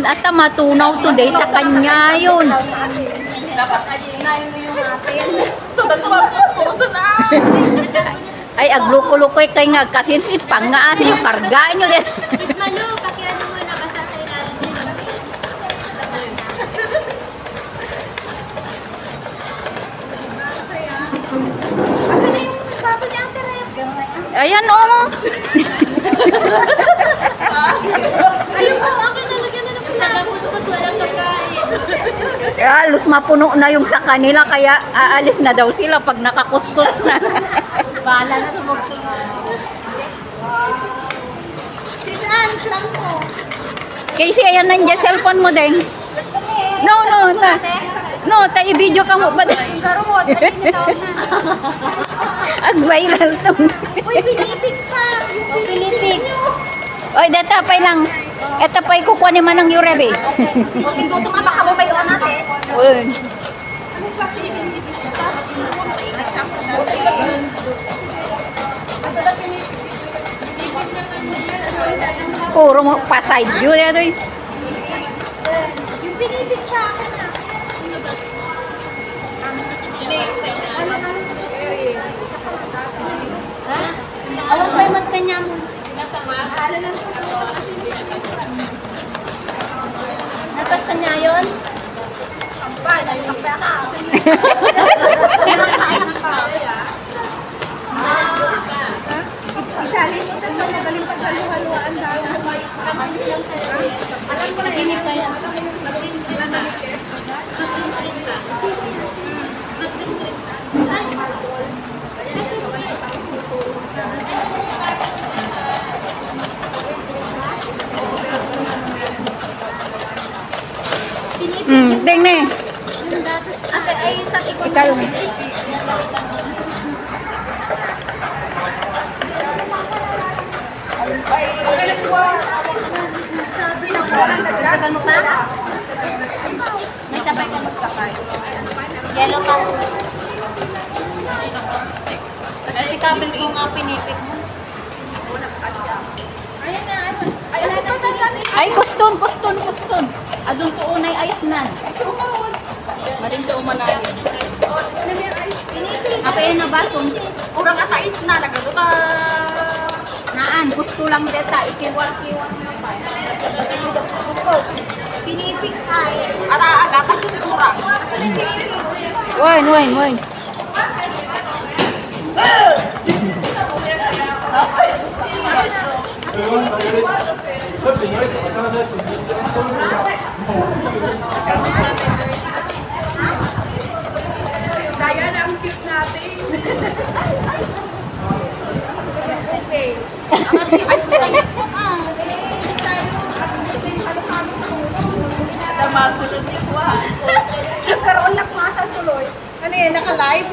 At matunaw today, ta kanya yun. Dapat ajinayin mo yung atin. So, nagpapos na. Ay, agluko-lukoy kay nga kasinsit pang nga asin yung kargaan nyo din. Malo, pakiano mo na basta sa ilalim nila. Basta na yung baso ni Ate Rep. Ayan o. Ayun po, akin nalagyan na ng yung taga-kuskus, walang pagkain. Halos mapuno na yung sa kanila, kaya aalis na daw sila pag nakakuskus na. Bahala na tumagpong. Sis Ann, lang po. Casey, ayan nandiyan cellphone mo din. No, i-video ka mo ba din? Garot, ayun ito na. Ag-viral to. Uy, pinipig pa. O, pinipig. Oy, datapay lang. Etapay kukuha ni Manang Yurebe. O, pinduto nga, baka mo bayo natin. Uy. Puro mo pa-side view na ito eh. Yung pinipig sa akin na. Awan pa yung kanya mo. Dapat kanya yun? Sampay, nagsampay ka. Isali mo sa mga magaling paghaluhaluan daw. Alam ko naginip ka yan. Ding ne. Ate, ay sa ikon. Ikaw yun. Tagal mo pa? May sabay ka magkakay. Yellow ka. Kasi si Kabel ko nga pinipit mo. Ayan na, ano? Ay, kuston. Adun to unay ayat nan. Maring to umanayin. Apa yan na baton? Kurang atais na, nagaluta. Naan, gusto lang deta. Ikiwal-kiwal mo pa. Pinipit ay. Ara-aga, kasyot kurang. Wen. Diana, ang cute natin. Masunod ni Juan. Karoon na kumasal tuloy. Ano yan, naka-live?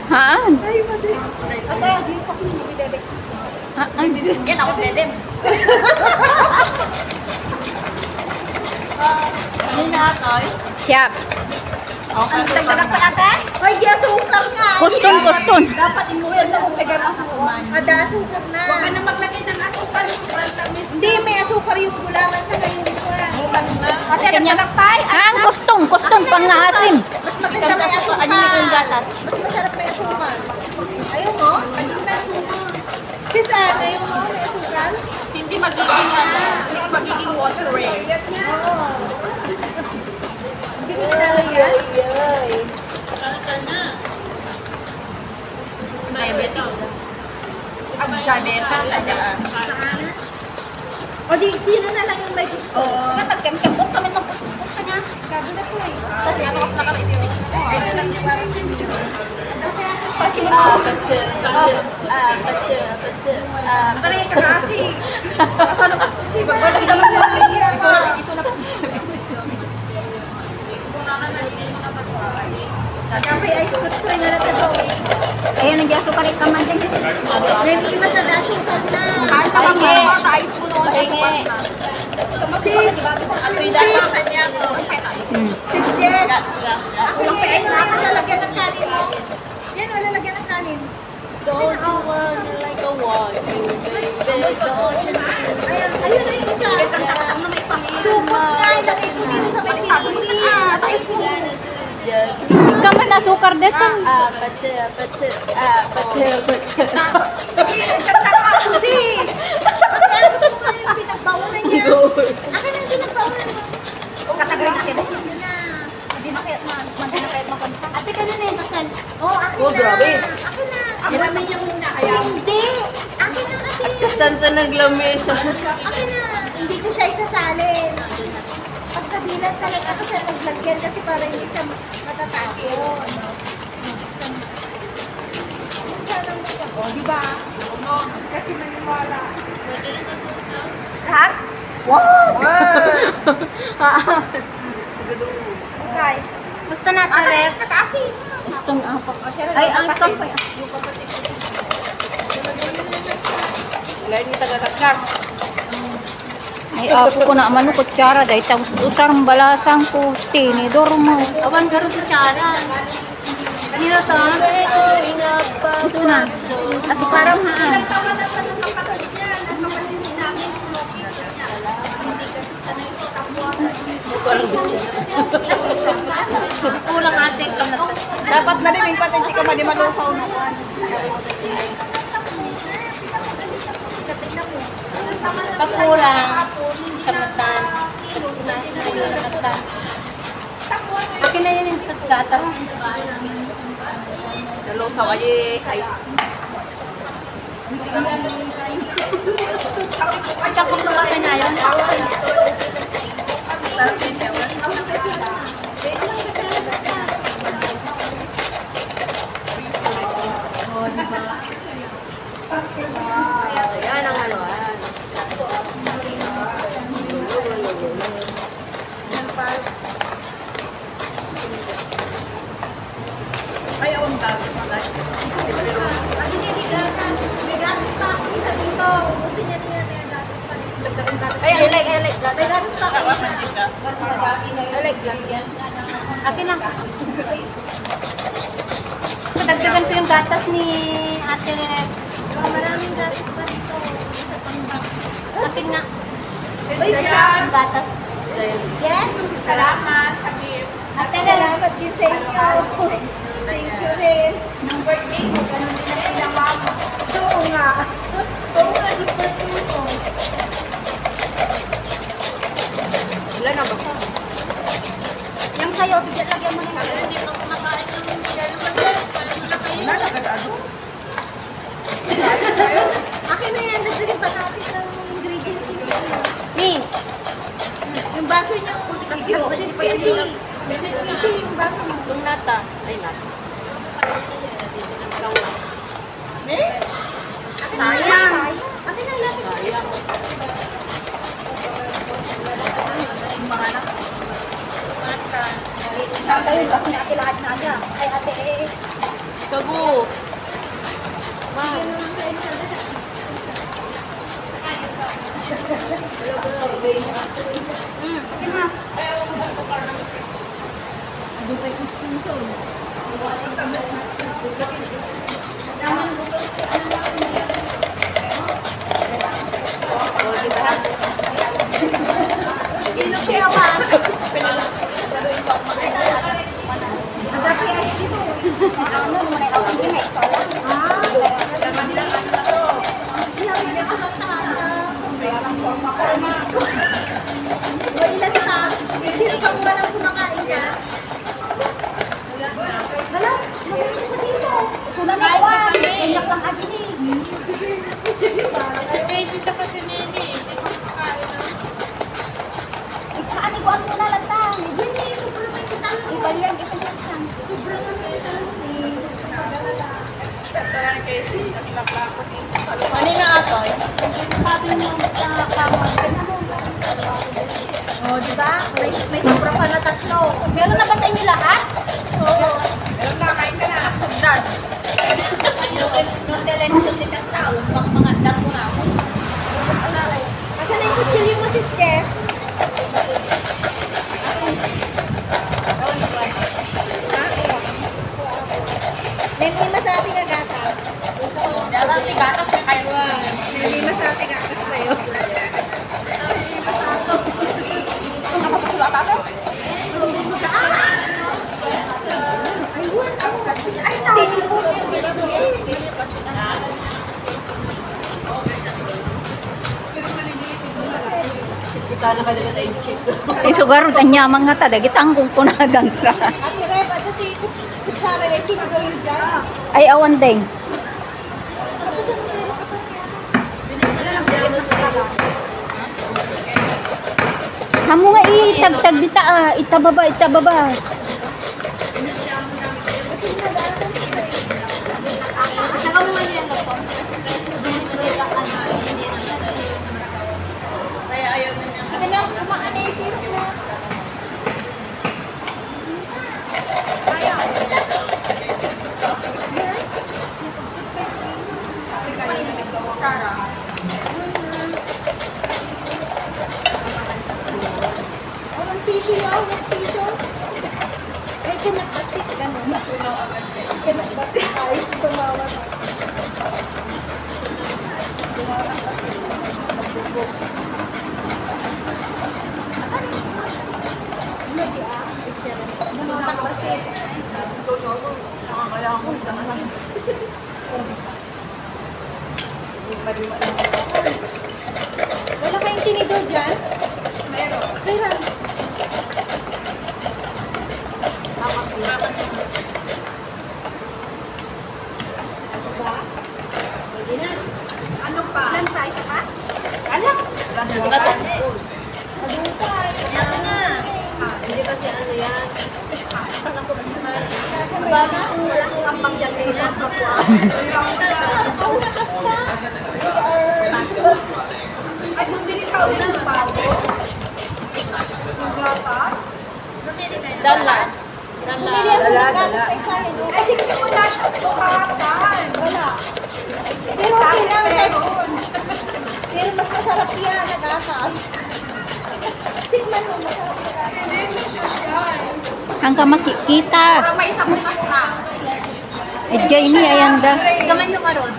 Haan? Ate, di pa ko yung bibebe. Haan? Yan ako, dedem. Ano na ito? Siyak. Okay. Tagdagan pa ate? Ay, di asukar nga. Kuston. Dapat inuyan na kung pegar asukuman. Ada asukar na. Huwag ka na maglagay ng asukar. Hindi, may asukar yung gulangan sa ngayon. Ate, nagtagak pa. Haan, kustong pang asim. Mas maganda may asukar. Mas masarap may asukar. Ayaw mo? Sis, ayaw mo may asukar? Hindi magiging watery. Diabetes. Ang diabetes na dyan. O di, sino na lang yung may gusto? Katagkam-kamot kami sa puspus ka niya. Sabi na to eh. Tapos natos na kami stick na to. Natalayin ka kasi. Paano ka kasi? Pag-wala ka lang ito na. Kape ice gusto na natin to. Ayan, nandiyan ko palit kaman din. May iba sa asukar na. Kahit naman mo, taayos mo noon sa buwan na. Sis, sis Jess. Ako lang pa na lalagyan ng kanin mo. Yan, lalagyan ng kanin. Don't you wanna like a want you, baby, don't you Ayun na yung isa. na may panginoon. Supot nga asukar dito. Sis! Ano ko yung pinagbaunan niya? Akin ang pinagbaunan mo. Katagay na sila. Yun na. Hindi na kahit makonta. Ate, kanina yung total. Oh, akin Oh, na. grabe. Akin na. Hiramin niya muna. Ayaw. Hindi. Akin na kasi. Kastanta naglamesa. Akin na. Hindi ko siya isasalin. Pagkabilan talaga ako siya maglagyan kasi para hindi siya matatapon. O, di ba? Kasi maniwala. Lahat? Okay. Gusto na tarek. Kasi. Itong apak. Ay, ang kampay. Wala yung taga-kaskas. Ay, apo ko na amano kutsara. Dahil tapos usar ang balasang ko. Tinidor mo. Awan garo sa tsara. Kanino to? Ito na. At parang haan. Kulang ate. Dapat na rin yung patenti ka madimalusaw na kan. Pagkulang. Kamatan. Kamatan. Akin na yun yung gatas. Nalusaw ay ice. Tapos kumain na yun. Ayan ang ano. Ay, awan ka. Kasi niya di gatas. May gatas pa ako isa dito. Ubusin niya niya may gatas pa. Dagdagan gatas. Ay, I like. May gatas pa ako isa. Akin na. Dagdagan ko yung gatas ni Ate Red. Maraming gatas pa dito. Isa pang akin nga. Uy, yung gatas. Yes? Salamat sa gift. Ate, salamat din sa inyo. Thank you rin. Nung birthday mo, ganun din ang ginawa mo. Oo nga. Oo nga, yung birthday ko. Wala na basta. Yung sa'yo, bigyan lagyan mo ng hindi pa kumakain ng bigyan naman yan. Wala na katado. Akin na yan, lagyan pa natin ng ingredients yung Me. yung baso niyo. Sis Casey. Sis Casey, yung baso mo. Yung nata. Ay, nata. Sayang. Akin na lang. Sayang. Sabi yun, kasi ate lahat na agad. Ay, ate, Sabu. Wow. Sino kaya ba? Ang dami ice dito. Ilang ito na tama. Ilan ka? Sino pang walang kumakain niya? Wala. Mabuti ko dito. Sunan na ako. Iyak lang agad eh. Si Casey sa Pasimini. Kaani ko ang sunan lang ta. Hindi, sobrang may kitang. Ibalyan kita lang. Sobrang may kitang. Kanina ato eh. Sabi mo kamo. Oh, di ba? May sobra pa na tatlo. Meron na ba sa inyo lahat? Oo. Meron na, kain ka na. Sugdan. No silencio din ang tao. Mga dako na ako. Asan na yung kutsilyo mo, sis Jess? May lima sa ating agatas. Dapat tigatas may kayo. May lima sa ating agatas pa yun. Napapasulat ako? Ayun. Sugar tanya mga ta dagit ang kung kunagan ka. Ate Rep, ato si kutsara eh, kinagawin dyan. Ay awan ding. Kamu nga itagtag dita itababa. Saka mo nga yan ako. Ano na, kumaan na isip mo. Walang tissue yan, walang tissue. Ay, kinakasik ganun. Kinakasik ayos, tumawa na. Wala kayong tinidor dyan? Meron. Meron. Ano pa? Ilan tayo sa ka? Alam. Madungkay. Yan na. Hindi kasi ano yan. Wala akong kampang dyan sa ilang kapwa. Ako na kasta. Ay, bumili ka ulit ng bago. Ang gatas. Dalan. Bumili ako ng gatas sa isahin. Ay, sige mo na siya bukasan. Wala. Pero okay lang. Pero mas masarap yan na gatas. Tingnan mo, masarap na gatas. Hindi siya yan. Ang ka makikita. Parang may isang bukas na. Jay ni ayan da. Gaman yung maron.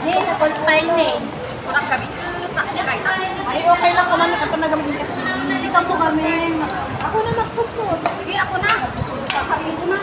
Eh, nakulpay na eh. Walang gabi. Takya kayo. Ay, okay lang kung ano ka na gamitin ka. Hindi ka po kami. Ako na magkuskus. Sige, ako na. Kakain ko na.